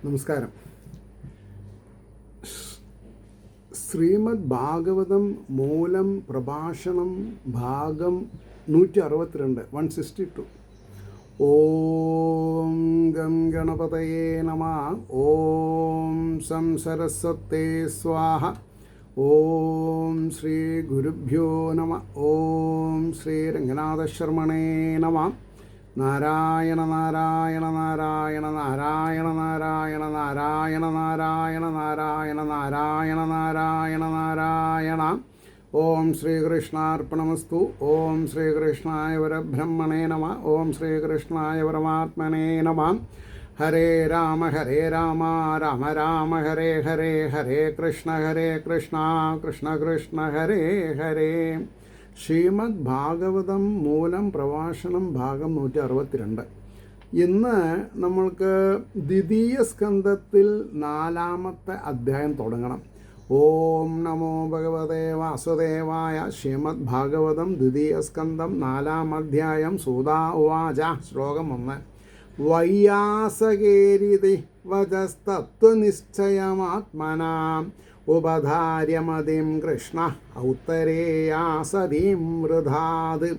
നമസ്കാരം. ശ്രീമദ് ഭാഗവതം മൂലം പ്രഭാഷണം ഭാഗം 162 162. ഓം ഗം ഗണപതയേ നമഃ. ഓം സം സരസ്വതേ സ്വാഹ. ഓം ശ്രീ ഗുരുഭ്യോ നമഃ. ഓം ശ്രീ രംഗനാഥശർമ്മണേ നമഃ. നാരായണ നാരായണ നാരായണ നാരായണ നാരായണ നാരായണ നാരായണ നാരായണ നാരായണ നാരായണ നാരായണ. ഓം ശ്രീകൃഷ്ണാർപ്പണമസ്തു. ഓം ശ്രീകൃഷ്ണായ പരബ്രഹ്മണേ നമഃ. ഓം ശ്രീകൃഷ്ണായ പരമാത്മനേ നമഃ. ഹരേ രാമ രാമ രാമ ഹരേ ഹരേ, ഹരേ കൃഷ്ണ കൃഷ്ണ കൃഷ്ണ ഹരേ ഹരേ. ശ്രീമദ് ഭാഗവതം മൂലം പ്രഭാഷണം ഭാഗം 162. ഇന്ന് നമ്മൾക്ക് ദ്വിതീയ സ്കന്ധത്തിൽ 4-ാമത്തെ അധ്യായം തുടങ്ങണം. ഓം നമോ ഭഗവതേ വാസുദേവായ. ശ്രീമദ് ഭാഗവതം ദ്വിതീയ സ്കന്ധം 4-ാം അധ്യായം. സൂതാ ഉവാച. ശ്ലോകം 1. വയ്യാസകേരിതി വചസ്തത്വനിശ്ചയമാത്മനാം ഉപധാര്യമതിം കൃഷ്ണ ഔത്തരേയാസതീം വൃഥാത്.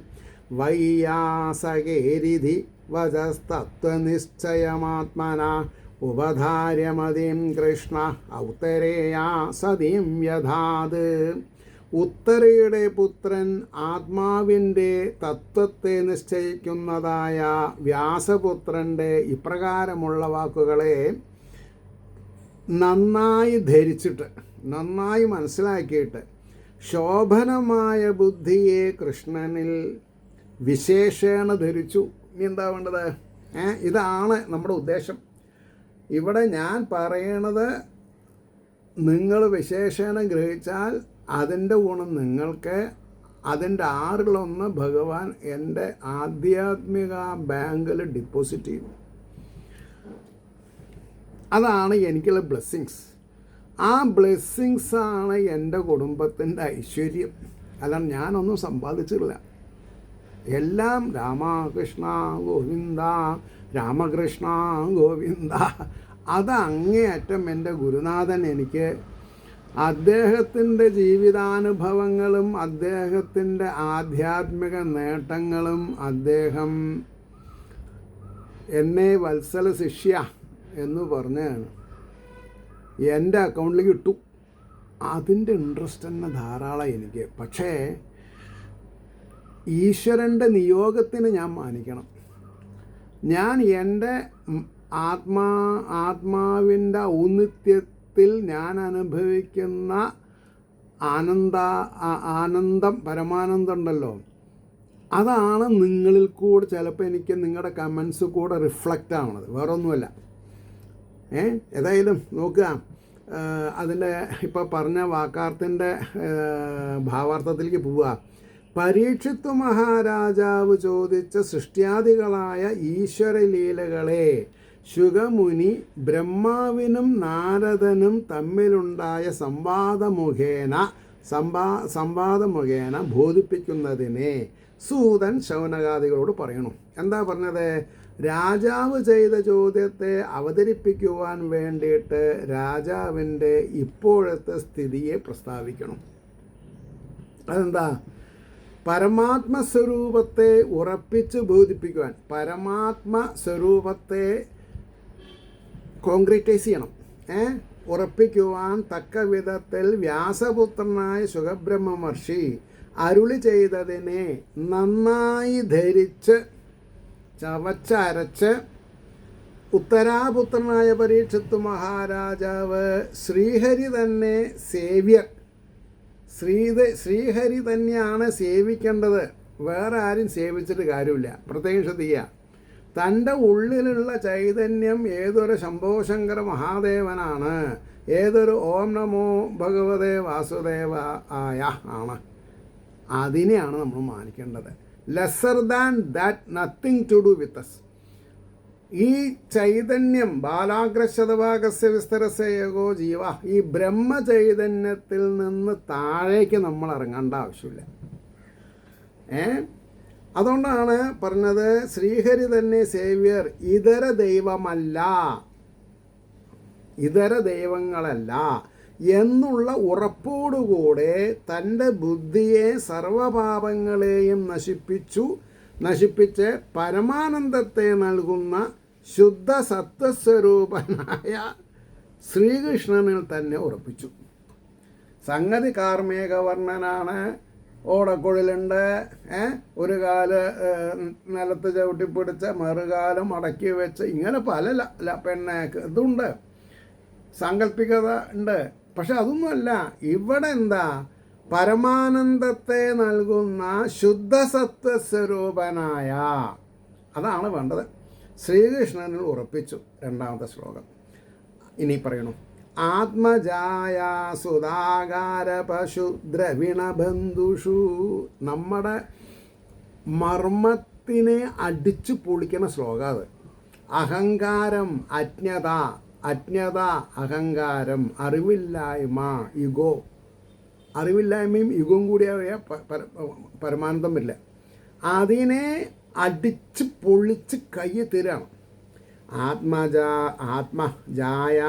വയ്യാസകേരിധി വചസ്തത്വനിശ്ചയമാത്മനാ ഉപധാര്യമതിം കൃഷ്ണ ഔത്തരേയാസതീം യഥാത്. ഉത്തരയുടെ പുത്രൻ ആത്മാവിൻ്റെ തത്വത്തെ നിശ്ചയിക്കുന്നതായ വ്യാസപുത്രൻ്റെ ഇപ്രകാരമുള്ള വാക്കുകളെ നന്നായി ധരിച്ചിട്ട്, നന്നായി മനസ്സിലാക്കിയിട്ട് ശോഭനമായ ബുദ്ധിയെ കൃഷ്ണനിൽ വിശേഷേണ ധരിച്ചു. ഇനി എന്താ വേണ്ടത്? ഇതാണ് നമ്മുടെ ഉദ്ദേശം. ഇവിടെ ഞാൻ പറയണത് നിങ്ങൾ വിശേഷേണ ഗ്രഹിച്ചാൽ അതിൻ്റെ ഗുണം നിങ്ങൾക്ക്, അതിൻ്റെ 6-1 ഭഗവാൻ എൻ്റെ ആധ്യാത്മിക ബാങ്കിൽ ഡെപ്പോസിറ്റ് ചെയ്യും. അതാണ് എനിക്കുള്ള ബ്ലെസ്സിങ്സ്. ആ ബ്ലെസ്സിങ്സാണ് എൻ്റെ കുടുംബത്തിൻ്റെ ഐശ്വര്യം. അല്ലാണ്ട് ഞാനൊന്നും സമ്പാദിച്ചിട്ടില്ല. എല്ലാം രാമകൃഷ്ണ ഗോവിന്ദ, രാമകൃഷ്ണ ഗോവിന്ദ. അത് അങ്ങേയറ്റം എൻ്റെ ഗുരുനാഥൻ എനിക്ക് അദ്ദേഹത്തിൻ്റെ ജീവിതാനുഭവങ്ങളും അദ്ദേഹത്തിൻ്റെ ആധ്യാത്മിക നേട്ടങ്ങളും അദ്ദേഹം എന്നെ വത്സല ശിഷ്യ എന്ന് പറഞ്ഞാണ് എൻ്റെ അക്കൗണ്ടിലേക്ക് ഇട്ടു. അതിൻ്റെ ഇൻട്രസ്റ്റ് തന്നെ ധാരാളം എനിക്ക്. പക്ഷേ ഈശ്വരൻ്റെ നിയോഗത്തിന് ഞാൻ മാനിക്കണം. ഞാൻ എൻ്റെ ആത്മാവിൻ്റെ ഔന്നിത്യത്തിൽ ഞാൻ അനുഭവിക്കുന്ന ആനന്ദം, പരമാനന്ദം ഉണ്ടല്ലോ, അതാണ് നിങ്ങളിൽ കൂടെ ചിലപ്പോൾ എനിക്ക് നിങ്ങളുടെ കമൻസ് കൂടെ റിഫ്ലക്റ്റ് ആവണത്, വേറൊന്നുമല്ല. ഏതായാലും നോക്കുക, അതിൻ്റെ ഇപ്പോൾ പറഞ്ഞ വാക്കാർത്ഥത്തിൻ്റെ ഭാവാർത്ഥത്തിലേക്ക് പോവുക. പരീക്ഷിത്തു മഹാരാജാവ് ചോദിച്ച സൃഷ്ട്യാദികളായ ഈശ്വരലീലകളെ ശുഗമുനി ബ്രഹ്മാവിനും നാരദനും തമ്മിലുണ്ടായ സംവാദമുഖേന ബോധിപ്പിക്കുന്നതിനെ സൂതൻ ശൗനകാദികളോട് പറയണം. എന്താ പറഞ്ഞത്? രാജാവ് ചെയ്ത ചോദ്യത്തെ അവതരിപ്പിക്കുവാൻ വേണ്ടിയിട്ട് രാജാവിൻ്റെ ഇപ്പോഴത്തെ സ്ഥിതിയെ പ്രസ്താവിക്കണം. അതെന്താ? പരമാത്മസ്വരൂപത്തെ ഉറപ്പിച്ച് ബോധിപ്പിക്കുവാൻ, പരമാത്മസ്വരൂപത്തെ കോൺക്രീറ്റൈസ് ചെയ്യണം, ഉറപ്പിക്കുവാൻ തക്ക വിധത്തിൽ വ്യാസപുത്രനായ സുഖബ്രഹ്മ മഹർഷി അരുളി ചെയ്തതിനെ നന്നായി ധരിച്ച് ചവച്ചരച്ച് ഉത്തരാപുത്രനായ പരീക്ഷിത്ത് മഹാരാജാവ് ശ്രീഹരി തന്നെ ശ്രീഹരി തന്നെയാണ് സേവിക്കേണ്ടത്. വേറെ ആരും സേവിച്ചിട്ട് കാര്യമില്ല. പ്രത്യേകം ശ്രദ്ധിക്കുക. തൻ്റെ ഉള്ളിലുള്ള ചൈതന്യം ഏതൊരു ശംഭോശങ്കര മഹാദേവനാണ്, ഏതൊരു ഓം നമോ ഭഗവതേ വാസുദേവ ആയ ആണ്, അതിനെയാണ് നമ്മൾ മാനിക്കേണ്ടത്. Lesser than that, nothing to do with us. ഈ ചൈതന്യം ബാലാഗ്രശതഭാഗസ്യ വിസ്തരസേകോ ജീവ, ഈ ബ്രഹ്മചൈതന്യത്തിൽ നിന്ന് താഴേക്ക് നമ്മൾ ഇറങ്ങേണ്ട ആവശ്യമില്ല. അതുകൊണ്ടാണ് പറഞ്ഞത് ശ്രീഹരി തന്നെ സേവ്യർ, ഇതര ദൈവമല്ല. ഇതര ദൈവങ്ങളല്ല എന്നുള്ള ഉറപ്പോടുകൂടെ തൻ്റെ ബുദ്ധിയെ സർവപാപങ്ങളെയും നശിപ്പിച്ച് പരമാനന്ദത്തെ നൽകുന്ന ശുദ്ധ സത്വസ്വരൂപനായ ശ്രീകൃഷ്ണനിൽ തന്നെ ഉറപ്പിച്ചു. സംഗതി കാർമേകവർണ്ണനാണ്, ഓടക്കുഴലുണ്ട്, ഒരു കാല് നിലത്ത് ചവിട്ടിപ്പിടിച്ച് മറുകാലം അടക്കി വെച്ച്, ഇങ്ങനെ പല ഇതുണ്ട്, സാങ്കല്പികത ഉണ്ട്. പക്ഷെ അതൊന്നുമല്ല. ഇവിടെ എന്താ, പരമാനന്ദത്തെ നൽകുന്ന ശുദ്ധസത്വസ്വരൂപനായ, അതാണ് വേണ്ടത്, ശ്രീകൃഷ്ണനിൽ ഉറപ്പിച്ചു. രണ്ടാമത്തെ ശ്ലോകം ഇനി പറയണു. ആത്മജായ സുധാകാര പശു ദ്രവിണബന്ധുഷു. നമ്മുടെ മർമ്മത്തിനെ അടിച്ചു പൊളിക്കണ ശ്ലോകം അത്. അഹങ്കാരം, അജ്ഞത, അഹങ്കാരം, അറിവില്ലായ്മ, ഇഗോ. അറിവില്ലായ്മയും യുഗവും കൂടിയായ പരമാനന്ദം വരില്ല. അതിനെ അടിച്ച് പൊളിച്ച് കൈ തരാണ്. ആത്മജായ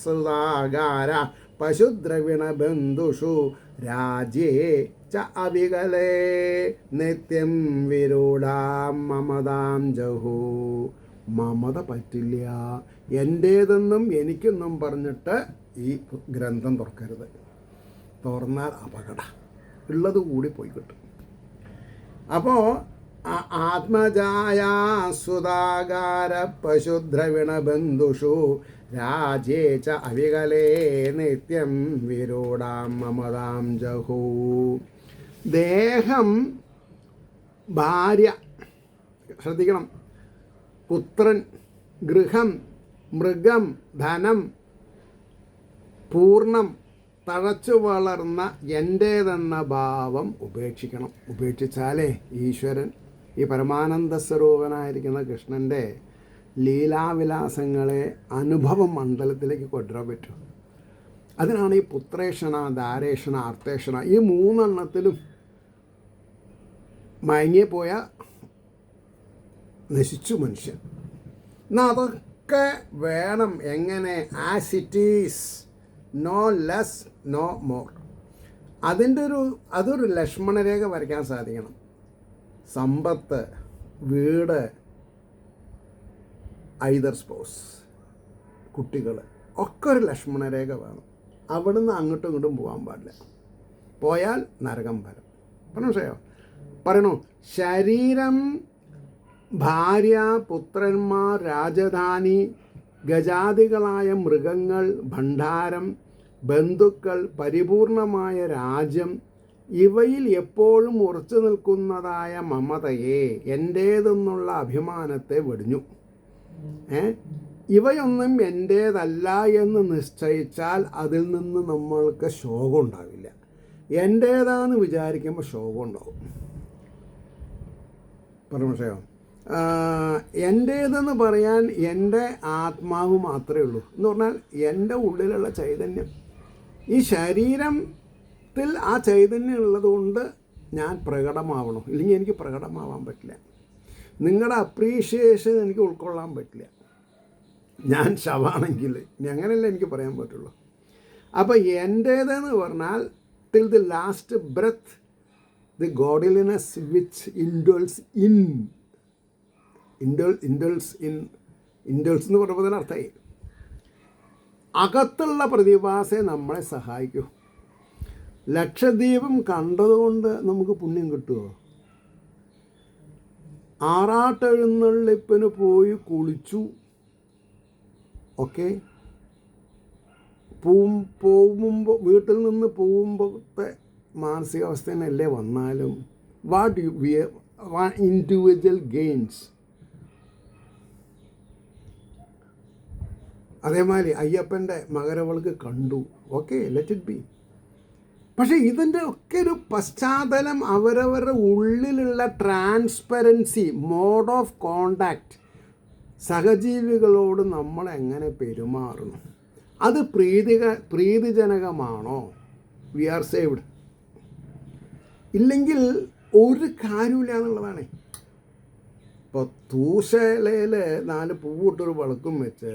സുധാകാര പശുദ്രവിണ ബന്ധുഷു രാജ്യേ ച അവികലേ നിത്യം വിരൂഢാം മമതാം ജഹു. മമത പറ്റില്ല, എൻ്റേതെന്നും എനിക്കെന്നും പറഞ്ഞിട്ട് ഈ ഗ്രന്ഥം തുറക്കരുത്. തുറന്നാൽ അപകട, ഉള്ളത് കൂടി പോയി കിട്ടും. അപ്പോൾ ആത്മജായ സുധാകാര പശുദ്രവിണ ബന്ധുഷു രാജ്യേ ച അവികലേ നിത്യം വിരൂഢാം മമതാം ജഹു. ദേഹം, ഭാര്യ, ശ്രദ്ധിക്കണം, പുത്രൻ, ഗൃഹം, മൃഗം, ധനം, പൂർണ്ണം, തഴച്ചു വളർന്ന എൻ്റേതെന്ന ഭാവം ഉപേക്ഷിക്കണം. ഉപേക്ഷിച്ചാലേ ഈശ്വരൻ, ഈ പരമാനന്ദ സ്വരൂപനായിരിക്കുന്ന കൃഷ്ണൻ്റെ ലീലാവിലാസങ്ങളെ അനുഭവ മണ്ഡലത്തിലേക്ക് കൊണ്ടുവരാൻ പറ്റും. അതിനാണ് ഈ പുത്രേഷണ, ധാരേഷണ, അർത്ഥേഷണ, ഈ മൂന്നെണ്ണത്തിലും മയങ്ങിപ്പോയ നശിച്ചു മനുഷ്യൻ. എന്നാൽ അതൊക്കെ വേണം. എങ്ങനെ? As it is, no less no more. അതൊരു ലക്ഷ്മണരേഖ വരയ്ക്കാൻ സാധിക്കണം. സമ്പത്ത്, വീട്, ഐദർ സ്പോസ്, കുട്ടികൾ, ഒക്കെ ഒരു ലക്ഷ്മണരേഖ വേണം. അവിടുന്ന് അങ്ങോട്ടും ഇങ്ങോട്ടും പോകാൻ പാടില്ല. പോയാൽ നരകം വരും. മനസ്സിലായോ? പറയണു, ശരീരം, ഭാര്യ, പുത്രന്മാർ, രാജധാനി, ഗജാതികളായ മൃഗങ്ങൾ, ഭണ്ഡാരം, ബന്ധുക്കൾ, പരിപൂർണമായ രാജ്യം, ഇവയിൽ എപ്പോഴും ഉറച്ചു നിൽക്കുന്നതായ മമതയെ, എൻ്റേതെന്നുള്ള അഭിമാനത്തെ വെടിഞ്ഞു. ഇവയൊന്നും എൻ്റേതല്ല എന്ന് നിശ്ചയിച്ചാൽ അതിൽ നിന്ന് നമ്മൾക്ക് ശോകം ഉണ്ടാവില്ല. എൻ്റേതാന്ന് വിചാരിക്കുമ്പോൾ ശോകം ഉണ്ടാവും. പരമശയോ, എൻ്റേതെന്ന് പറയാൻ എൻ്റെ ആത്മാവ് മാത്രമേ ഉള്ളൂ. എന്ന് പറഞ്ഞാൽ എൻ്റെ ഉള്ളിലുള്ള ചൈതന്യം, ഈ ശരീരത്തിൽ ആ ചൈതന്യം ഉള്ളതുകൊണ്ട് ഞാൻ പ്രകടമാവണം. ഇല്ലെങ്കിൽ എനിക്ക് പ്രകടമാവാൻ പറ്റില്ല. നിങ്ങളുടെ അപ്രീഷിയേഷൻ എനിക്ക് ഉൾക്കൊള്ളാൻ പറ്റില്ല. ഞാൻ ശവാണെങ്കിൽ അങ്ങനെയല്ല എനിക്ക് പറയാൻ പറ്റുള്ളൂ. അപ്പോൾ എൻ്റേതെന്ന് പറഞ്ഞാൽ till the last breath the godliness which indwells എന്ന് പറയുമ്പോൾ തന്നെ അർത്ഥമായി അകത്തുള്ള പ്രതിഭാസെ നമ്മളെ സഹായിക്കൂ. ലക്ഷദ്വീപം കണ്ടതുകൊണ്ട് നമുക്ക് പുണ്യം കിട്ടുമോ? ആറാട്ടെഴുന്നള്ളിപ്പിന് പോയി കുളിച്ചു, ഓക്കെ, പോകുമ്പോൾ വീട്ടിൽ നിന്ന് പോകുമ്പോഴത്തെ മാനസികാവസ്ഥയല്ലേ വന്നാലും ഇൻഡിവിജ്വൽ ഗെയിൻസ്. അതേമാതിരി അയ്യപ്പൻ്റെ മകരവിളക്ക് കണ്ടു, ഓക്കെ, ലെറ്റ് ഇറ്റ് ബി. പക്ഷേ ഇതിൻ്റെ ഒക്കെ ഒരു പശ്ചാത്തലം അവരവരുടെ ഉള്ളിലുള്ള ട്രാൻസ്പെറൻസി, മോഡ് ഓഫ് കോണ്ടാക്റ്റ്, സഹജീവികളോട് നമ്മൾ എങ്ങനെ പെരുമാറണം, അത് പ്രീതിജനകമാണോ? V R saved. ഇല്ലെങ്കിൽ ഒരു കാര്യമില്ല എന്നുള്ളതാണ്. ഇപ്പോൾ തൂശയിലയിൽ 4 പൂവിട്ടൊരു വിളക്കും വെച്ച്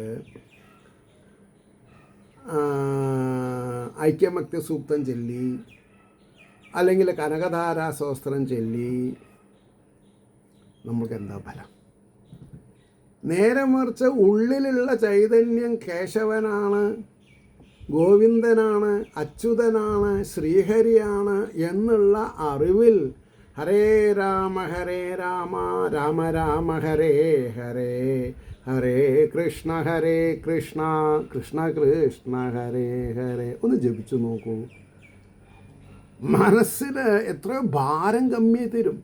ഐക്യമത്യ സൂക്തം ചൊല്ലി, അല്ലെങ്കിൽ കനകധാരാ സ്തോത്രം ചൊല്ലി നമുക്ക് എന്താ ഫലം? നേരെ മറിച്ച് ഉള്ളിലുള്ള ചൈതന്യം കേശവനാണ്, ഗോവിന്ദനാണ്, അച്യുതനാണ്, ശ്രീഹരിയാണ് എന്നുള്ള അറിവിൽ ഹരേ രാമ രാമ രാമ ഹരേ ഹരേ, ഹരേ കൃഷ്ണ കൃഷ്ണ കൃഷ്ണ ഹരേ ഹരേ ഒന്ന് ജപിച്ചു നോക്കൂ. മനസ്സിന് എത്രയോ ഭാരം കമ്മി തരും.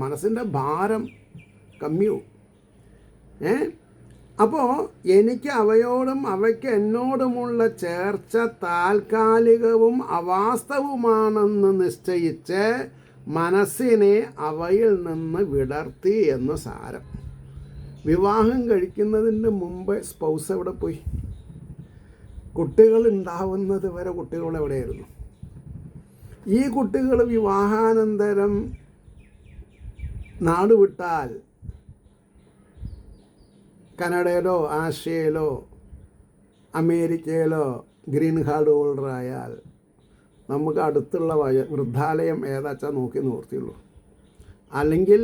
മനസ്സിൻ്റെ ഭാരം കമ്മിയാവും. അപ്പോൾ എനിക്ക് അവയോടും അവയ്ക്ക് എന്നോടുമുള്ള ചേർച്ച താൽക്കാലികവും അവാസ്തവുമാണെന്ന് നിശ്ചയിച്ച് മനസ്സിനെ അവയിൽ നിന്ന് വിടർത്തി എന്ന് സാരം. വിവാഹം കഴിക്കുന്നതിന് മുമ്പ് സ്പൗസ് എവിടെ പോയി? കുട്ടികൾ ഉണ്ടാവുന്നത് വരെ കുട്ടികൾ എവിടെയായിരുന്നു? ഈ കുട്ടികൾ വിവാഹാനന്തരം നാട് വിട്ടാൽ, കനഡയിലോ ആസ്ട്രേലിയയിലോ അമേരിക്കയിലോ ഗ്രീൻ കാർഡ് ഹോൾഡറായാൽ നമുക്ക് അടുത്തുള്ള വൃദ്ധാലയം ഏതാച്ചാൽ നോക്കി നിവർത്തിയുള്ളൂ. അല്ലെങ്കിൽ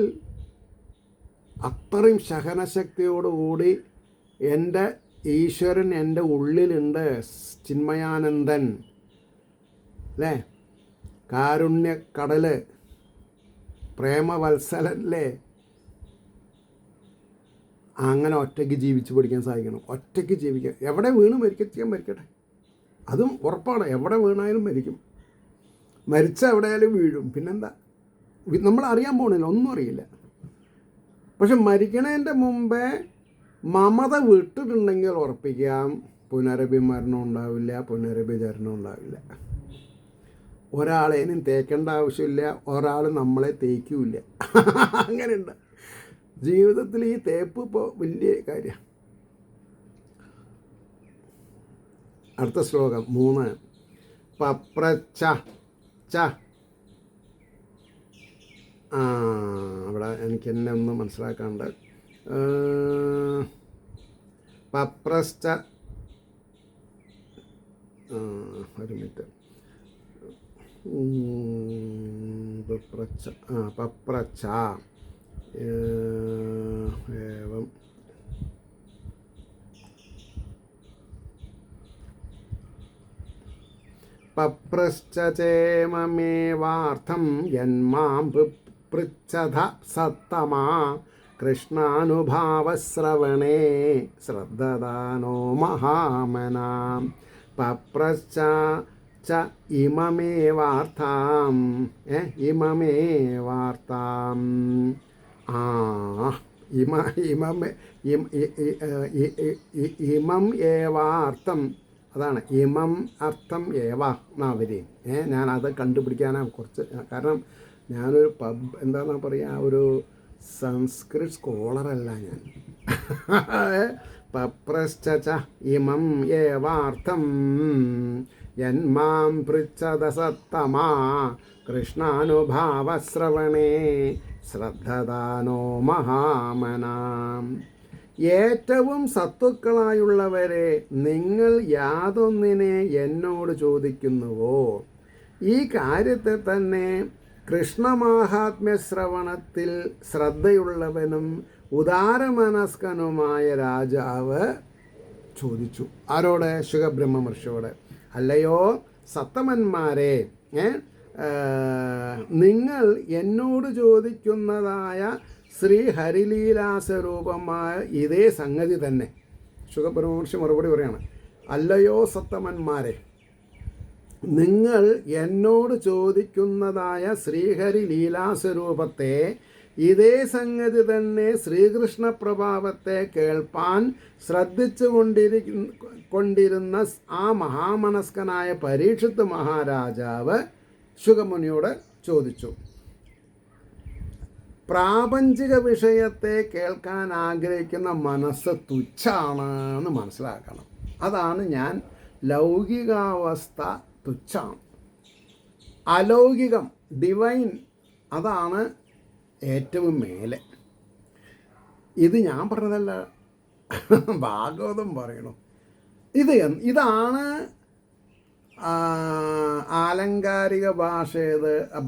അത്രയും സഹനശക്തിയോടുകൂടി എൻ്റെ ഈശ്വരൻ എൻ്റെ ഉള്ളിലുണ്ട്, ചിന്മയാനന്ദൻ അല്ലേ, കാരുണ്യക്കടൽ, പ്രേമവത്സലല്ലേ, അങ്ങനെ ഒറ്റയ്ക്ക് ജീവിച്ച് പഠിക്കാൻ സാധിക്കണം. ഒറ്റയ്ക്ക് ജീവിക്കാൻ, എവിടെ വീണ് മരിക്കട്ടെ, അതും ഉറപ്പാണ്. എവിടെ വീണായാലും മരിക്കും. മരിച്ച എവിടെയായാലും വീഴും. പിന്നെന്താ, നമ്മൾ അറിയാൻ പോകണില്ല, ഒന്നും അറിയില്ല. പക്ഷെ മരിക്കണതിൻ്റെ മുമ്പേ മമത വിട്ടിട്ടുണ്ടെങ്കിൽ ഉറപ്പിക്കാം, പുനരഭിമരണം ഉണ്ടാവില്ല, പുനരഭിചരണം ഉണ്ടാവില്ല. ഒരാളേനും തേക്കേണ്ട ആവശ്യമില്ല, ഒരാൾ നമ്മളെ തേക്കില്ല. അങ്ങനെയുണ്ട് ജീവിതത്തിൽ. ഈ തേപ്പ് ഇപ്പോൾ വലിയ കാര്യമാണ്. അടുത്ത ശ്ലോകം 3. പപ്രച്ച ച. അവിടെ എനിക്ക് എന്നെ ഒന്ന് മനസ്സിലാക്കാണ്ട്. പപ്രശ്ച, ഒരു മിനിറ്റ്. പപ്രച്ച ഏവം പപ്രശ്ചേമമേവാർത്ഥം യന്മാം പൃച്ഛത സത്തമാ കൃഷ്ണാനുഭാവശ്രവണേ ശ്രദ്ധദാനോ മഹാമനാം. പപ്രശ്ച ച ഇമമേവാർത്ഥാം ഇമമേവാർത്താം. ഇമം ഏവാർത്ഥം, അതാണ് ഇമം അർത്ഥം ഏവ എന്നാവരി. ഞാനത് കണ്ടുപിടിക്കാനാണ് കുറച്ച്, കാരണം ഞാനൊരു എന്താണെന്നാ പറയുക, ഒരു സംസ്കൃത് സ്കോളറല്ല ഞാൻ. പപ്രശ്ച ഇമം ഏവാർത്ഥം യന്മാം പൃച്ഛത സത്തമാ കൃഷ്ണാനുഭാവശ്രവണേ ശ്രദ്ധദാനോ മഹാമനാം. ഏറ്റവും സത്തുക്കളായുള്ളവരെ, നിങ്ങൾ യാതൊന്നിനെ എന്നോട് ചോദിക്കുന്നുവോ ഈ കാര്യത്തെ തന്നെ കൃഷ്ണമാഹാത്മ്യശ്രവണത്തിൽ ശ്രദ്ധയുള്ളവനും ഉദാരമനസ്കനുമായ രാജാവ് ചോദിച്ചു. ആരോട്? ശുഖബ്രഹ്മർഷിയോട്. അല്ലയോ സത്തമന്മാരെ, നിങ്ങൾ എന്നോട് ചോദിക്കുന്നതായ ശ്രീ ഹരിലീലാസ്വരൂപമായ ഇതേ സംഗതി തന്നെ. ശുഖബ്രഹ്മർഷി മറുപടി പറയാണ്, അല്ലയോ സത്തമന്മാരെ, നിങ്ങൾ എന്നോട് ചോദിക്കുന്നതായ ശ്രീഹരി ലീലാസ്വരൂപത്തെ, ഇതേ സംഗതി തന്നെ ശ്രീകൃഷ്ണ പ്രഭാവത്തെ കേൾപ്പാൻ ശ്രദ്ധിച്ചു കൊണ്ടിരുന്ന ആ മഹാമനസ്കനായ പരീക്ഷിത്ത് മഹാരാജാവ് ശുകമുനിയോട് ചോദിച്ചു. പ്രാപഞ്ചിക വിഷയത്തെ കേൾക്കാൻ ആഗ്രഹിക്കുന്ന മനസ്സ് തുച്ഛാണ് എന്ന് മനസ്സിലാക്കണം. അതാണ് ഞാൻ ലൗകികാവസ്ഥ തുച്ഛാണ്. അലൗകികം, ഡിവൈൻ, അതാണ് ഏറ്റവും മേലെ. ഇത് ഞാൻ പറഞ്ഞതല്ല, ഭാഗവതം പറയണു. ഇതാണ് ആലങ്കാരിക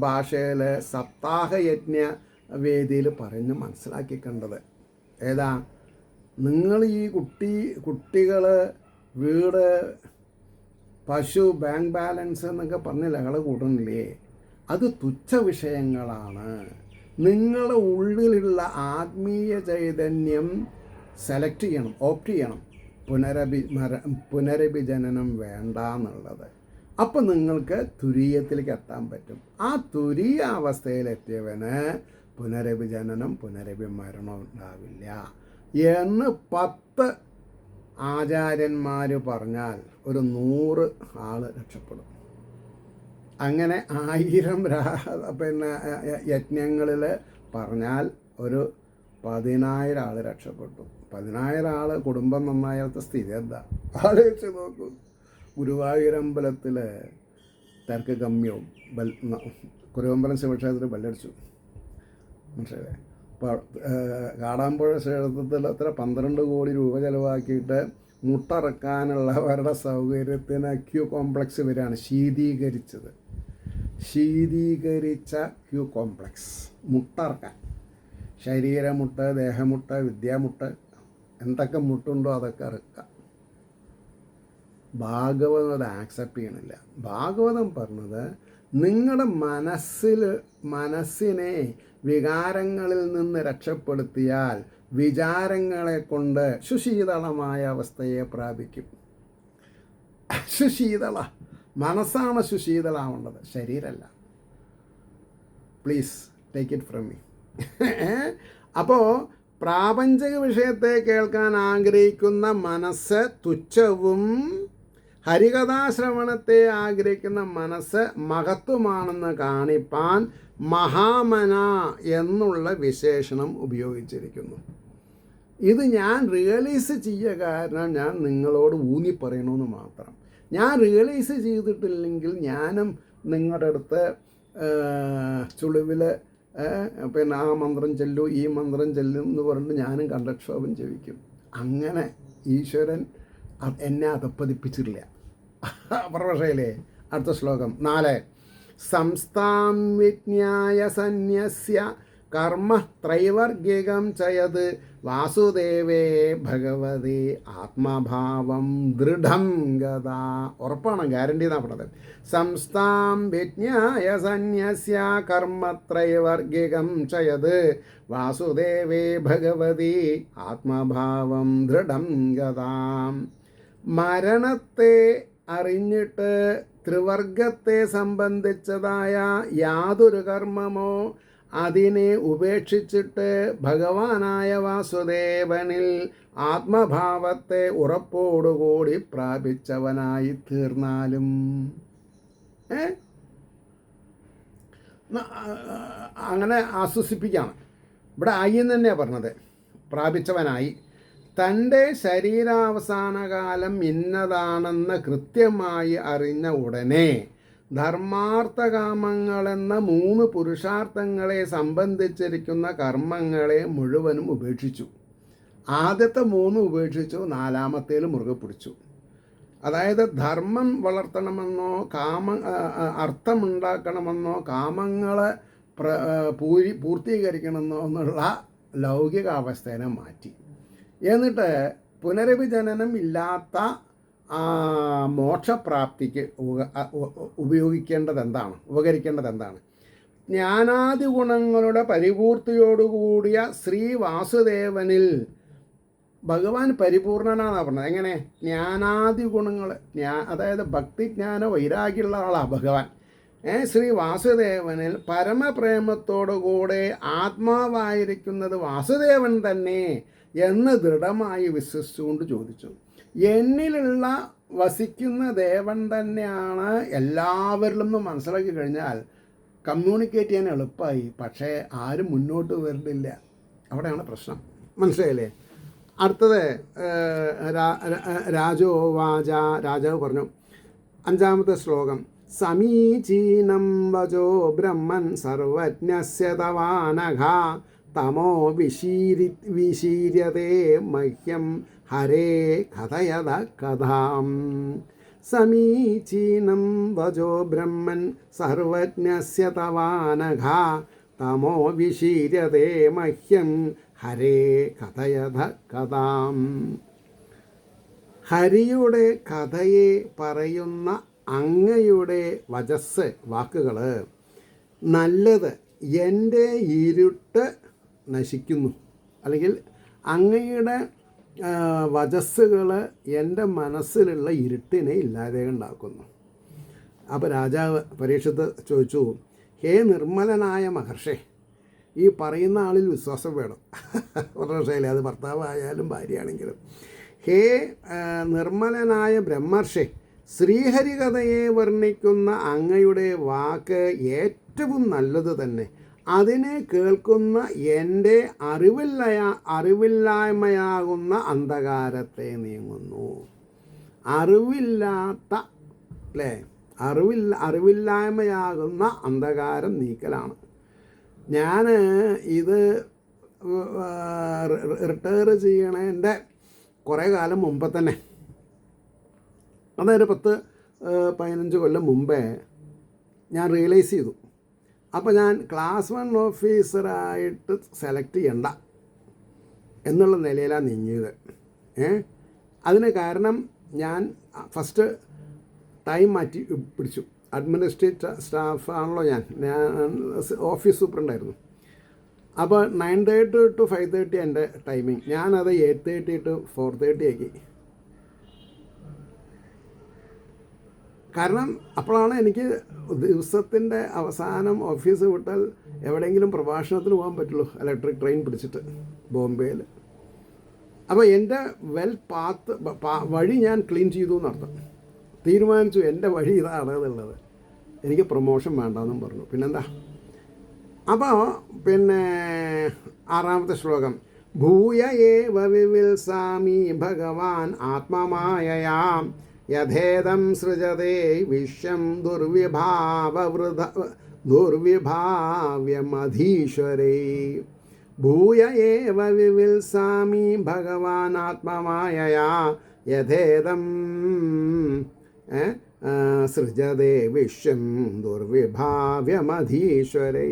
ഭാഷയിൽ സപ്താഹയജ്ഞ വേദിയിൽ പറഞ്ഞ് മനസ്സിലാക്കിക്കേണ്ടത്. ഏതാ? നിങ്ങൾ ഈ കുട്ടികൾ, വീട്, പശു, ബാങ്ക് ബാലൻസ് എന്നൊക്കെ പറഞ്ഞ് ലഹള കൂട്ടണില്ലേ? അത് തുച്ഛ വിഷയങ്ങളാണ്. നിങ്ങളുടെ ഉള്ളിലുള്ള ആത്മീയ ചൈതന്യം സെലക്ട് ചെയ്യണം, ഓപ്റ്റ് ചെയ്യണം. പുനരഭിജനനം വേണ്ട എന്നുള്ളത്. അപ്പം നിങ്ങൾക്ക് തുരീയത്തിലേക്ക് എത്താൻ പറ്റും. ആ തുരീയ അവസ്ഥയിലെത്തിയവന് പുനരഭിജനനം, പുനരഭിമരണം ഉണ്ടാവില്ല എന്ന് 10 ആചാര്യന്മാർ പറഞ്ഞാൽ ഒരു 100 ആൾ രക്ഷപ്പെടും. അങ്ങനെ 1000 യജ്ഞങ്ങളിൽ പറഞ്ഞാൽ ഒരു 10,000 ആൾ രക്ഷപ്പെട്ടു. 10,000 ആൾ കുടുംബം നന്നായാലത്തെ സ്ഥിതി എന്താ ആലോചിച്ച് നോക്കൂ. ഗുരുവായൂരമ്പലത്തിൽ തിരക്ക് കമ്മിയാവും. കുരുവമ്പലം ശിവക്ഷേത്രത്തിൽ ബല്ലടിച്ചു, മനസ്സിലായില്ലേ? അപ്പോൾ കാടാമ്പുഴ ക്ഷേത്രത്തിൽ അത്ര 12 കോടി രൂപ ചിലവാക്കിയിട്ട് മുട്ടറക്കാനുള്ളവരുടെ സൗകര്യത്തിന് ക്യൂ കോംപ്ലക്സ് വരികയാണ്. ശീതീകരിച്ച ക്യൂ കോംപ്ലക്സ്. മുട്ടറക്കാൻ ശരീരമുട്ട്, ദേഹമുട്ട്, വിദ്യാമുട്ട്, എന്തൊക്കെ മുട്ടുണ്ടോ അതൊക്കെ ഇറക്കുക. ഭാഗവതം അത് ആക്സെപ്റ്റ് ചെയ്യണില്ല. ഭാഗവതം പറഞ്ഞത് നിങ്ങളുടെ മനസ്സിനെ വികാരങ്ങളിൽ നിന്ന് രക്ഷപ്പെടുത്തിയാൽ വിചാരങ്ങളെ കൊണ്ട് സുശീതളമായ അവസ്ഥയെ പ്രാപിക്കും. മനസ്സാണ് സുശീതളാവേണ്ടത്, ശരീരമല്ല. Please take it from me. അപ്പോൾ പ്രാപഞ്ചിക വിഷയത്തെ കേൾക്കാൻ ആഗ്രഹിക്കുന്ന മനസ്സ് തുച്ഛവും ഹരികഥാശ്രവണത്തെ ആഗ്രഹിക്കുന്ന മനസ്സ് മഹത്വമാണെന്ന് കാണിപ്പാൻ മഹാമന എന്നുള്ള വിശേഷണം ഉപയോഗിച്ചിരിക്കുന്നു. ഇത് ഞാൻ റിയലൈസ് ചെയ്യുക കാരണം ഞാൻ നിങ്ങളോട് ഊന്നി പറയണമെന്ന് മാത്രം. ഞാൻ റിയലൈസ് ചെയ്തിട്ടില്ലെങ്കിൽ ഞാനും നിങ്ങളുടെ അടുത്ത് ചുളിവിൽ ആ മന്ത്രം ചെല്ലു, ഈ മന്ത്രം ചെല്ലും എന്ന് പറഞ്ഞിട്ട് ഞാനും കണ്ടക്ഷോഭം ജപിക്കും. അങ്ങനെ ഈശ്വരൻ എന്നെ അധപ്പതിപ്പിച്ചിട്ടില്ല. പ്രഭാഷയിലെ അടുത്ത ശ്ലോകം 4. സംസ്ഥാം വിജ്ഞായ സന്യസ്യ കർമ്മ ത്രൈവർഗികം ചയത് വാസുദേവേ ഭഗവതി ആത്മഭാവം ദൃഢം ഗത. ഉറപ്പാണ്, ഗ്യാരണ്ടി എന്നാണ് പറഞ്ഞത്. സംസ്ഥാം വിജ്ഞായ സന്യസ്യ കർമ്മ ത്രൈവർഗികം ചയത് വാസുദേവേ ഭഗവതി ആത്മഭാവം ദൃഢം ഗത. മരണത്തെ അറിഞ്ഞിട്ട് ത്രിവർഗത്തെ സംബന്ധിച്ചതായ യാതൊരു കർമ്മമോ അതിനെ ഉപേക്ഷിച്ചിട്ട് ഭഗവാനായ വാസുദേവനിൽ ആത്മഭാവത്തെ ഉറപ്പോടുകൂടി പ്രാപിച്ചവനായി തീർന്നാലും അങ്ങനെ ആശ്വസിപ്പിക്കുകയാണ്. ഇവിടെ ആയി എന്ന് തന്നെയാണ് പറഞ്ഞത്. പ്രാപിച്ചവനായി തൻ്റെ ശരീരാവസാന കാലം ഇന്നതാണെന്ന് കൃത്യമായി അറിഞ്ഞ ഉടനെ ധർമാർത്ഥകാമങ്ങളെന്ന 3 പുരുഷാർത്ഥങ്ങളെ സംബന്ധിച്ചിരിക്കുന്ന കർമ്മങ്ങളെ മുഴുവനും ഉപേക്ഷിച്ചു. ആദ്യത്തെ 3 ഉപേക്ഷിച്ചു, 4മത്തേൽ മുറുകെ പിടിച്ചു. അതായത് ധർമ്മം വളർത്തണമെന്നോ അർത്ഥമുണ്ടാക്കണമെന്നോ കാമങ്ങളെ പൂർത്തീകരിക്കണമെന്നോ എന്നുള്ള ലൗകികാവസ്ഥേനെ മാറ്റി. എന്നിട്ട് പുനരഭിജനനം ഇല്ലാത്ത മോക്ഷപ്രാപ്തിക്ക് ഉപകരിക്കേണ്ടത് എന്താണ്? ജ്ഞാനാദി ഗുണങ്ങളുടെ പരിപൂർത്തിയോടുകൂടിയ ശ്രീ വാസുദേവനിൽ ഭഗവാൻ പരിപൂർണനാണെന്നാണ് പറഞ്ഞത്. എങ്ങനെ? ജ്ഞാനാദി ഗുണങ്ങൾ, അതായത് ഭക്തിജ്ഞാന വൈരാഗ്യമുള്ള ആളാണ് ഭഗവാൻ. ശ്രീ വാസുദേവനിൽ പരമപ്രേമത്തോടുകൂടെ ആത്മാവായിരിക്കുന്നത് വാസുദേവൻ തന്നെ എന്ന് ദൃഢമായി വിശ്വസിച്ചുകൊണ്ട് ചോദിച്ചു. എന്നിലുള്ള വസിക്കുന്ന ദേവൻ തന്നെയാണ് എല്ലാവരിലും നിന്ന് മനസ്സിലാക്കി കഴിഞ്ഞാൽ കമ്മ്യൂണിക്കേറ്റ് ചെയ്യാൻ എളുപ്പമായി. പക്ഷേ ആരും മുന്നോട്ട് വരുന്നില്ല. അവിടെയാണ് പ്രശ്നം. മനസ്സിലായില്ലേ? അടുത്തത് രാജാവ് പറഞ്ഞു. 5ാമത്തെ ശ്ലോകം. സമീചീനം വചോ ബ്രഹ്മൻ സർവജ്ഞസ്യ തവാനഘ തമോ വിശീര്യതേ മഹ്യം ഹരേ കഥയത കഥാം സമീചീനം വചോ ബ്രഹ്മൻ സർവജ്ഞസ്യ തവാനഘ തമോ വിശീര്യതേ മഹ്യം ഹരേ കഥയത കഥാം. ഹരിയുടെ കഥയെ പറയുന്ന അങ്ങയുടെ വചസ്സ് വാക്കുകൾ നല്ലത്, എൻ്റെ ഇരുട്ട് നശിക്കുന്നു, അല്ലെങ്കിൽ അങ്ങയുടെ വചസ്സുകൾ എൻ്റെ മനസ്സിലുള്ള ഇരുട്ടിനെ ഇല്ലാതെ ഉണ്ടാക്കുന്നു. അപ്പോൾ രാജാവ് പരീക്ഷത്ത് ചോദിച്ചു, ഹേ നിർമ്മലനായ മഹർഷേ, ഈ പറയുന്ന ആളിൽ വിശ്വാസം വേണം. മഹർഷയിലെ അത് ഭർത്താവായാലും ഭാര്യയാണെങ്കിലും. ഹേ നിർമ്മലനായ ബ്രഹ്മർഷേ, ശ്രീഹരികഥയെ വർണ്ണിക്കുന്ന അങ്ങയുടെ വാക്ക് ഏറ്റവും നല്ലത് തന്നെ. അതിനെ കേൾക്കുന്ന എൻ്റെ അറിവില്ലായ്മയാകുന്ന അന്ധകാരത്തെ നീങ്ങുന്നു. അറിവില്ലായ്മയാകുന്ന അന്ധകാരം നീക്കലാണ്. ഞാൻ ഇത് റിട്ടയർ ചെയ്യണതിൻ്റെ കുറേ കാലം മുമ്പ് തന്നെ, അതായത് 10-15 കൊല്ലം മുമ്പേ ഞാൻ റിയലൈസ് ചെയ്തു. അപ്പോൾ ഞാൻ ക്ലാസ് 1 ഓഫീസറായിട്ട് സെലക്ട് ചെയ്യണ്ട എന്നുള്ള നിലയിലാണ് നീങ്ങിയത്. അതിന് കാരണം ഞാൻ ഫസ്റ്റ് ടൈം മാറ്റി പിടിച്ചു. അഡ്മിനിസ്ട്രേറ്റീവ് സ്റ്റാഫാണല്ലോ ഞാൻ ഓഫീസ് സൂപ്രണ്ടായിരുന്നു. അപ്പോൾ 9:30 to 5:30 എൻ്റെ ടൈമിങ്. ഞാനത് 8:30 to 4:30 ആക്കി. കാരണം അപ്പോഴാണ് എനിക്ക് ദിവസത്തിൻ്റെ അവസാനം ഓഫീസ് വിട്ടാൽ എവിടെയെങ്കിലും പ്രഭാഷണത്തിന് പോകാൻ പറ്റുള്ളൂ, ഇലക്ട്രിക് ട്രെയിൻ പിടിച്ചിട്ട് ബോംബെയിൽ. അപ്പോൾ എൻ്റെ വഴി ഞാൻ ക്ലീൻ ചെയ്തു എന്നർത്ഥം. തീരുമാനിച്ചു എൻ്റെ വഴി ഇതാണ് എന്നുള്ളത്. എനിക്ക് പ്രൊമോഷൻ വേണ്ടെന്നും പറഞ്ഞു. പിന്നെന്താ? അപ്പോൾ പിന്നെ 6ാമത്തെ ശ്ലോകം, ഭൂയ ഏവ വിവിൽസാമി ഭഗവാൻ ആത്മമായയാം യഥേദം സൃജതേ വിശ്വം ദുർവിഭാവ്യമധീശ്വരേ. ഭൂയ ഏവ വിവിൽസാമി ഭഗവാൻ ആത്മമായയാ യഥേദം സൃജതേ വിശ്വം ദുർവിഭാവ്യമധീശ്വരേ.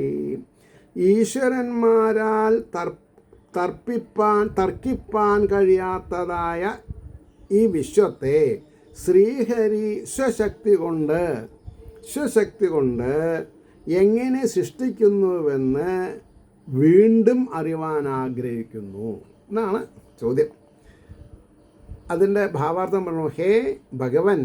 ഈശ്വരന്മാരാൽ തർക്കിപ്പാൻ കഴിയാത്തതായ ഈ വിശ്വത്തെ ശ്രീഹരി സ്വശക്തി കൊണ്ട് എങ്ങനെ സൃഷ്ടിക്കുന്നുവെന്ന് വീണ്ടും അറിവാൻ ആഗ്രഹിക്കുന്നു എന്നാണ് ചോദ്യം. അതിൻ്റെ ഭാവാർത്ഥം പറഞ്ഞു, ഹേ ഭഗവൻ,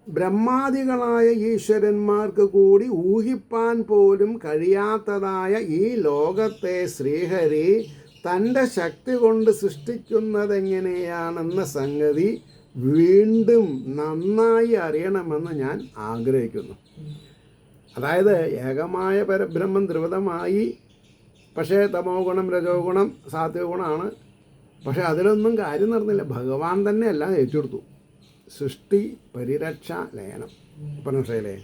ബ്രഹ്മാദികളായ ഈശ്വരന്മാർക്ക് കൂടി ഊഹിപ്പാൻ പോലും കഴിയാത്തതായ ഈ ലോകത്തെ ശ്രീഹരി തൻ്റെ ശക്തി കൊണ്ട് സൃഷ്ടിക്കുന്നതെങ്ങനെയാണെന്ന സംഗതി വീണ്ടും നന്നായി അറിയണമെന്ന് ഞാൻ ആഗ്രഹിക്കുന്നു. അതായത് ഏകമായ പരബ്രഹ്മം ദ്രുവതമായി, പക്ഷേ തമോ ഗുണം രജോ ഗുണം സാത്വിക ഗുണമാണ്. പക്ഷേ അതിലൊന്നും കാര്യം നടന്നില്ല. ഭഗവാൻ തന്നെ എല്ലാം ഏറ്റെടുത്തു. സൃഷ്ടി പരിരക്ഷ ലയനം. മനസ്സിലെ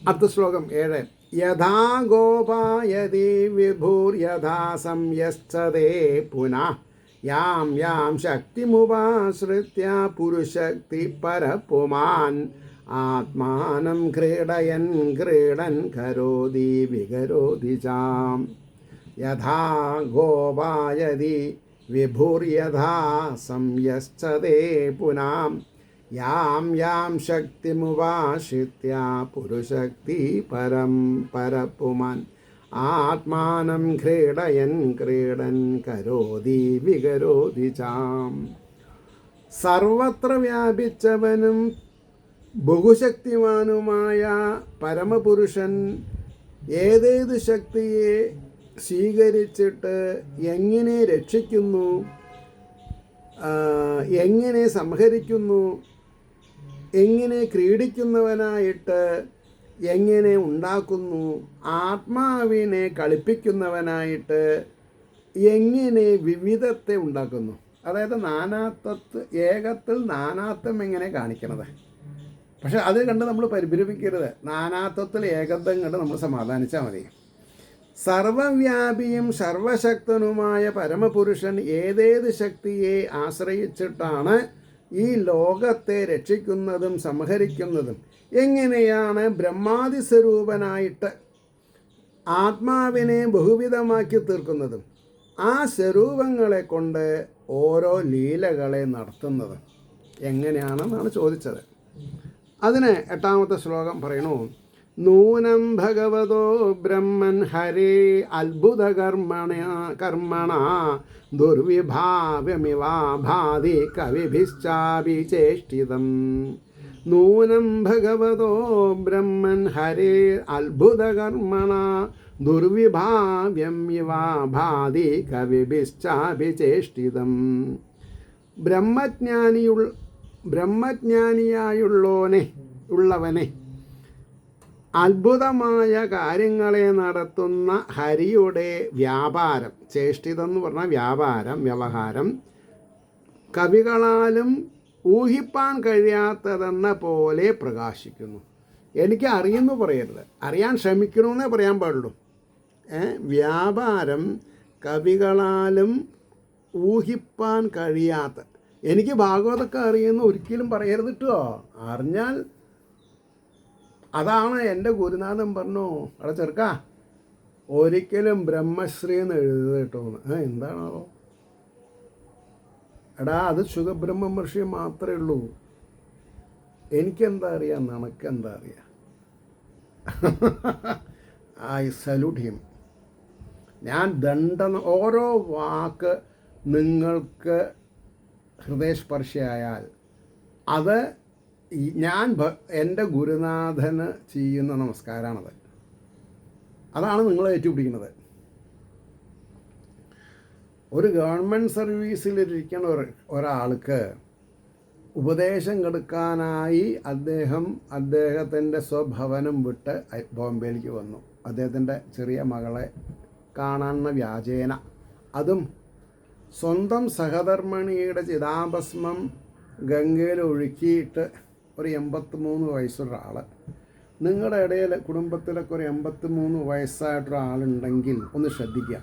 അടുത്ത ശ്ലോകം 7. യഥാ ഗോപായതി വിഭൂർയഥാ സംയശ്ചതേ പുനഃ യാം യാം ശക്തിമുപാശ്രിത്യ പുരുഷക്തി പരപുമാൻ ആത്മാനം ക്രീഡൻ കരോതി വികരോതി ചാം. യഥാ ഗോപായതി വിഭൂർയഥാ സംയശ്ചതേ പുനാം യാം യാം ശക്തിമുപാശ്രിത്യ പുരുഷക്തി പരപുമാൻ ആത്മാനം ക്രീഡൻ കരോതി വികരോതി ചാം. സർവത്ര വ്യാപിച്ചവനും ബഹുശക്തിമാനുമായ പരമപുരുഷൻ ഏതേത് ശക്തിയെ സ്വീകരിച്ചിട്ട് എങ്ങനെ രക്ഷിക്കുന്നു, എങ്ങനെ സംഹരിക്കുന്നു, എങ്ങനെ ക്രീഡിക്കുന്നവനായിട്ട് എങ്ങനെ ഉണ്ടാക്കുന്നു, ആത്മാവിനെ കളിപ്പിക്കുന്നവനായിട്ട് എങ്ങനെ വിവിധത്തെ ഉണ്ടാക്കുന്നു. അതായത് ഏകത്തിൽ നാനാത്വം എങ്ങനെ കാണിക്കണത്. പക്ഷെ അത് കണ്ട് നമ്മൾ പരിഭ്രമിക്കരുത്. നാനാത്വത്തിൽ ഏകത്വം കണ്ട് നമ്മൾ സമാധാനിച്ചാൽ മതി. സർവവ്യാപിയും സർവശക്തനുമായ പരമപുരുഷൻ ഏതേത് ശക്തിയെ ആശ്രയിച്ചിട്ടാണ് ഈ ലോകത്തെ രക്ഷിക്കുന്നതും സംഹരിക്കുന്നതും? എങ്ങനെയാണ് ബ്രഹ്മാദി സ്വരൂപനായിട്ട് ആത്മാവിനെ ബഹുവിധമാക്കി തീർക്കുന്നതും ആ സ്വരൂപങ്ങളെ കൊണ്ട് ഓരോ ലീലകളെ നടത്തുന്നത് എങ്ങനെയാണെന്നാണ് ചോദിച്ചത്. അതിന് 8ാമത്തെ ശ്ലോകം പറയണു: നൂനം ഭഗവതോ ബ്രഹ്മൻ ഹരേ അത്ഭുത കർമ്മണ ദുർവിഭാവ്യമിവാ ഭാതി കവിഭിശ്ചാഭിചേഷ്ടിതം. നൂനം ഭഗവതോ ബ്രഹ്മൻ ഹരേ അത്ഭുത കർമ്മണ ദുർവിഭാവ്യം ഇവാ ഭാതി കവിഭിശ്ചാഭിചേഷ്ടിതം. ബ്രഹ്മജ്ഞാനിയായുള്ളവനെ അത്ഭുതമായ കാര്യങ്ങളെ നടത്തുന്ന ഹരിയുടെ വ്യാപാരം, ചേഷ്ടിതം എന്ന് പറഞ്ഞാൽ വ്യാപാരം, വ്യവഹാരം, കവികളാലും ഊഹിപ്പാൻ കഴിയാത്തതെന്ന പോലെ പ്രകാശിക്കുന്നു. എനിക്ക് അറിയുന്നു പറയരുത്, അറിയാൻ ശ്രമിക്കണമെന്നേ പറയാൻ പാടുള്ളൂ. വ്യാപാരം കവികളാലും ഊഹിപ്പാൻ കഴിയാത്ത, എനിക്ക് ഭാഗവതമൊക്കെ അറിയുന്നു ഒരിക്കലും പറയരുത് കേട്ടോ. അറിഞ്ഞാൽ അതാണ് എൻ്റെ ഗുരുനാഥൻ പറഞ്ഞു, അവിടെ ചെറുക്ക ഒരിക്കലും ബ്രഹ്മശ്രീ എന്ന് എഴുതുക കേട്ടോ. എന്താണോ എടാ, അത് സുഖബ്രഹ്മ മഹർഷി മാത്രമേ ഉള്ളൂ. എനിക്കെന്താ അറിയാം, നിനക്കെന്താ അറിയാം? I salute him. ഞാൻ ഓരോ വാക്ക് നിങ്ങൾക്ക് ഹൃദയസ്പർശിയായാൽ അത് ഞാൻ എൻ്റെ ഗുരുനാഥന് ചെയ്യുന്ന നമസ്കാരമാണത്. അതാണ് നിങ്ങൾ ഏറ്റുപിടിക്കുന്നത്. ഒരു ഗവൺമെൻറ് സർവീസിലിരിക്കുന്ന ഒരാൾക്ക് ഉപദേശം കൊടുക്കാനായി അദ്ദേഹത്തിൻ്റെ സ്വഭവനം വിട്ട് ബോംബെയിലേക്ക് വന്നു. അദ്ദേഹത്തിൻ്റെ ചെറിയ മകളെ കാണാവുന്ന വ്യാജേന, അതും സ്വന്തം സഹധർമ്മിണിയുടെ ചിതാഭസ്മം ഗംഗയിൽ ഒഴുക്കിയിട്ട് ഒരു 83 വയസ്സൊരാൾ. നിങ്ങളുടെ ഇടയിൽ കുടുംബത്തിലൊക്കെ ഒരു 83 വയസ്സായിട്ടൊരാളുണ്ടെങ്കിൽ ഒന്ന് ശ്രദ്ധിക്കുക.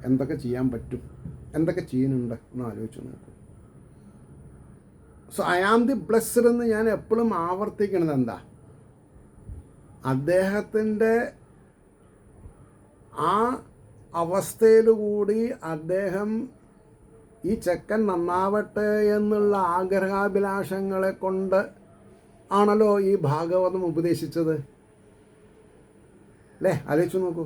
എന്തൊക്കെ ചെയ്യാൻ പറ്റും, എന്തൊക്കെ ചെയ്യുന്നുണ്ട് എന്ന് ആലോചിച്ച് നോക്കൂ. So I am the blessed എന്ന് ഞാൻ എപ്പോഴും ആവർത്തിക്കണത് എന്താ? അദ്ദേഹത്തിൻ്റെ ആ അവസ്ഥയിൽ കൂടി അദ്ദേഹം ഈ ചെക്കൻ നന്നാവട്ടെ എന്നുള്ള ആഗ്രഹാഭിലാഷങ്ങളെ കൊണ്ട് ആണല്ലോ ഈ ഭാഗവതം ഉപദേശിച്ചത് അല്ലേ? ആലോചിച്ച് നോക്കൂ.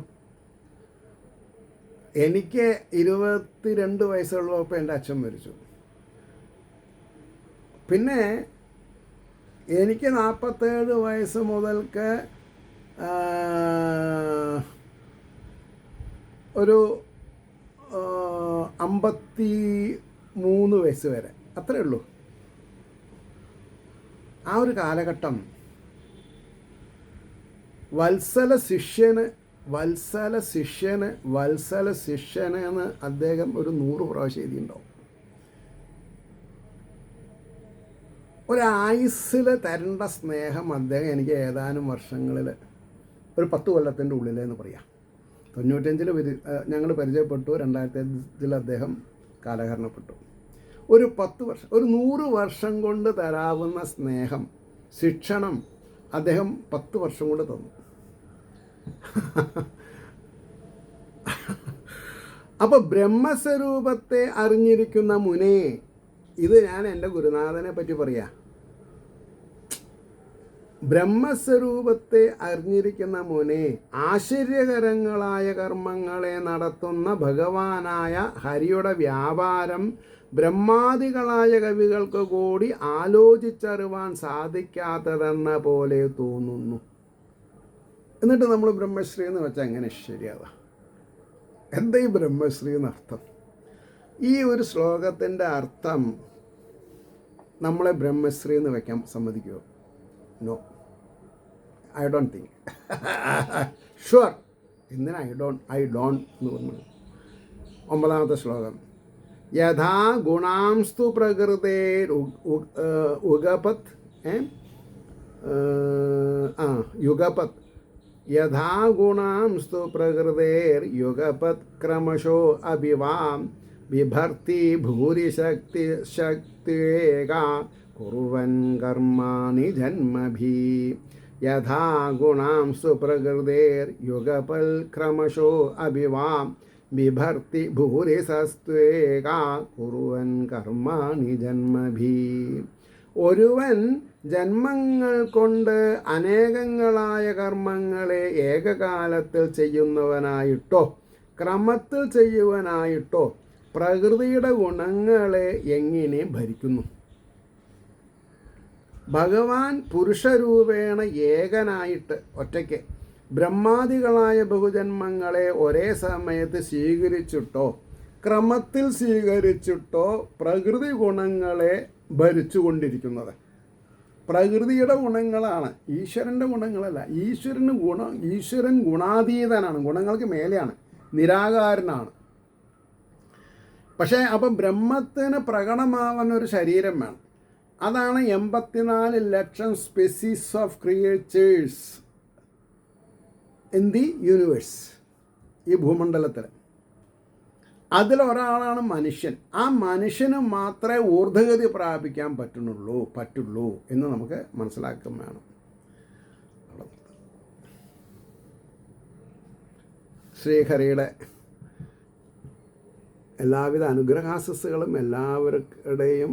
എനിക്ക് 22 വയസ്സുള്ളപ്പോൾ എൻ്റെ അച്ഛൻ മരിച്ചു. പിന്നെ എനിക്ക് 47 വയസ്സ് മുതൽക്ക് ഒരു 53 വയസ്സ് വരെ, അത്രയേ ഉള്ളൂ. ആ ഒരു കാലഘട്ടം വത്സല ശിഷ്യന് എന്ന് അദ്ദേഹം ഒരു 100 പ്രാവശ്യം എഴുതിയിട്ടുണ്ടാവും. ഒരായുസ്സിൽ തരേണ്ട സ്നേഹം അദ്ദേഹം എനിക്ക് ഏതാനും വർഷങ്ങളിൽ, ഒരു 10 കൊല്ലത്തിൻ്റെ ഉള്ളിലെന്ന് പറയാം. 95 ഞങ്ങൾ പരിചയപ്പെട്ടു, 2005 അദ്ദേഹം കാലഹരണപ്പെട്ടു. ഒരു 10 വർഷം, ഒരു 100 വർഷം കൊണ്ട് തരാവുന്ന സ്നേഹം, ശിക്ഷണം അദ്ദേഹം 10 വർഷം കൊണ്ട് തന്നു. അപ്പോൾ ബ്രഹ്മസ്വരൂപത്തെ അറിഞ്ഞിരിക്കുന്ന മുനെ, ഇത് ഞാൻ എൻ്റെ ഗുരുനാഥനെ പറ്റി പറയാം. ബ്രഹ്മസ്വരൂപത്തെ അറിഞ്ഞിരിക്കുന്ന മുനെ, ആശ്ചര്യകരങ്ങളായ കർമ്മങ്ങളെ നടത്തുന്ന ഭഗവാനായ ഹരിയുടെ വ്യാപാരം ബ്രഹ്മാദികളായ കവികൾക്ക് കൂടി ആലോചിച്ചറിവാൻ സാധിക്കാത്തതെന്ന പോലെ തോന്നുന്നു. എന്നിട്ട് നമ്മൾ ബ്രഹ്മശ്രീ എന്ന് വെച്ചാൽ എങ്ങനെ ശരിയാവാ? എന്താ ഈ ബ്രഹ്മശ്രീ എന്നർത്ഥം? ഈ ഒരു ശ്ലോകത്തിൻ്റെ അർത്ഥം നമ്മളെ ബ്രഹ്മശ്രീ എന്ന് വെക്കാൻ സമ്മതിക്കുമോ? No, I don't think. Sure. എന്തിനാ ഐ ഡോണ്ട് എന്ന് പറഞ്ഞു? 9ാമത്തെ ശ്ലോകം: യഥാ ഗുണാംസ്തു പ്രകൃതേ യുഗപത് യഥാ ഗുണാംസ്തു പ്രകൃതേർയുഗപത്ക്രമശോ അഭിവാം ബിഭർത്തി ഭൂരിശക്തി ശക്തിയേകാ കുറുവൻ കർമാണി ജന്മഭി. യഥാ ഗുണാംസ്തു പ്രകൃതേർയുഗപത്ക്രമശോ അഭിവാം ബിഭർത്തി ഭൂരിശസ്ത്വേകാ കുറുവൻ കർമാണി ജന്മഭി. ഒരുവൻ ജന്മങ്ങൾ കൊണ്ട് അനേകങ്ങളായ കർമ്മങ്ങളെ ഏകകാലത്തിൽ ചെയ്യുന്നവനായിട്ടോ ക്രമത്തിൽ ചെയ്യുവാനായിട്ടോ പ്രകൃതിയുടെ ഗുണങ്ങളെ എങ്ങനെ ഭരിക്കുന്നു? ഭഗവാൻ പുരുഷരൂപേണ ഏകനായിട്ട് ഒറ്റയ്ക്ക് ബ്രഹ്മാദികളായ ബഹുജന്മങ്ങളെ ഒരേ സമയത്ത് സ്വീകരിച്ചിട്ടോ ക്രമത്തിൽ സ്വീകരിച്ചിട്ടോ പ്രകൃതി ഗുണങ്ങളെ ഭരിച്ചുകൊണ്ടിരിക്കുന്നത്. പ്രകൃതിയുടെ ഗുണങ്ങളാണ്, ഈശ്വരൻ്റെ ഗുണങ്ങളല്ല. ഈശ്വരൻ ഗുണാതീതനാണ്, ഗുണങ്ങൾക്ക് മേലെയാണ്, നിരാകാരനാണ്. പക്ഷേ അപ്പം ബ്രഹ്മത്തിന് പ്രകടമാവുന്ന ഒരു ശരീരം വേണം. അതാണ് 84 ലക്ഷം species of creatures in the universe, ഈ ഭൂമണ്ഡലത്തിൽ. അതിലൊരാളാണ് മനുഷ്യൻ. ആ മനുഷ്യന് മാത്രമേ ഊർധ്വഗതി പ്രാപിക്കാൻ പറ്റുള്ളൂ എന്ന് നമുക്ക് മനസ്സിലാക്കാൻ വേണം. ശ്രീഹരിയുടെ എല്ലാവിധ അനുഗ്രഹാശസ്സുകളും എല്ലാവരുടെയും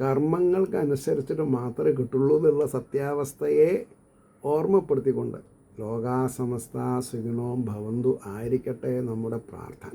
കർമ്മങ്ങൾക്കനുസരിച്ചിട്ട് മാത്രമേ കിട്ടുള്ളൂ എന്നുള്ള സത്യാവസ്ഥയെ ഓർമ്മപ്പെടുത്തിക്കൊണ്ട് ലോകാ സമസ്ത സുഖിനോ ഭവന്തു ആയിരിക്കട്ടെ നമ്മുടെ പ്രാർത്ഥന.